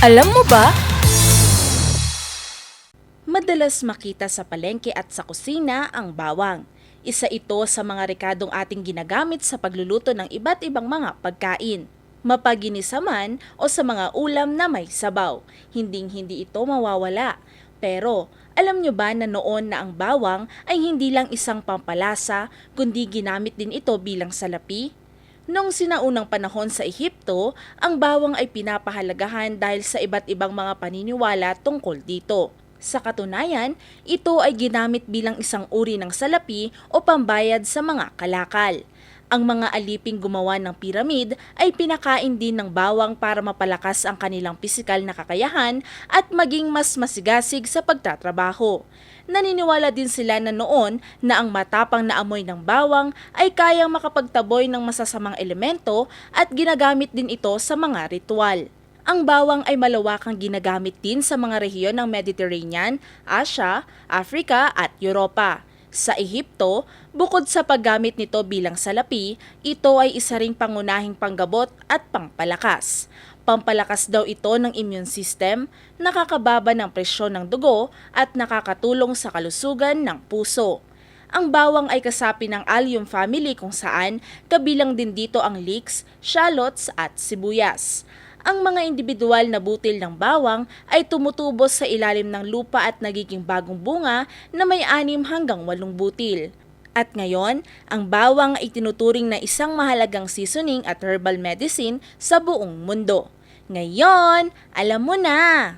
Alam mo ba? Madalas makita sa palengke at sa kusina ang bawang. Isa ito sa mga rekadong ating ginagamit sa pagluluto ng iba't ibang mga pagkain. Mapaginisa man o sa mga ulam na may sabaw, hinding-hindi ito mawawala. Pero, alam nyo ba na noon na ang bawang ay hindi lang isang pampalasa, kundi ginamit din ito bilang salapi? Noong sinaunang panahon sa Ehipto, ang bawang ay pinapahalagahan dahil sa iba't ibang mga paniniwala tungkol dito. Sa katunayan, ito ay ginamit bilang isang uri ng salapi o pambayad sa mga kalakal. Ang mga aliping gumawa ng piramid ay pinakain din ng bawang para mapalakas ang kanilang pisikal na kakayahan at maging mas masigasig sa pagtatrabaho. Naniniwala din sila na noon na ang matapang na amoy ng bawang ay kayang makapagtaboy ng masasamang elemento at ginagamit din ito sa mga ritual. Ang bawang ay malawakang ginagamit din sa mga rehiyon ng Mediterranean, Asia, Africa at Europa. Sa Ehipto, bukod sa paggamit nito bilang salapi, ito ay isa ring pangunahing panggabot at pangpalakas. Pampalakas daw ito ng immune system, nakakababa ng presyon ng dugo at nakakatulong sa kalusugan ng puso. Ang bawang ay kasapi ng allium family kung saan kabilang din dito ang leeks, shallots at sibuyas. Ang mga individual na butil ng bawang ay tumutubos sa ilalim ng lupa at nagiging bagong bunga na may 6 hanggang 8 butil. At ngayon, ang bawang ay tinuturing na isang mahalagang seasoning at herbal medicine sa buong mundo. Ngayon, alam mo na!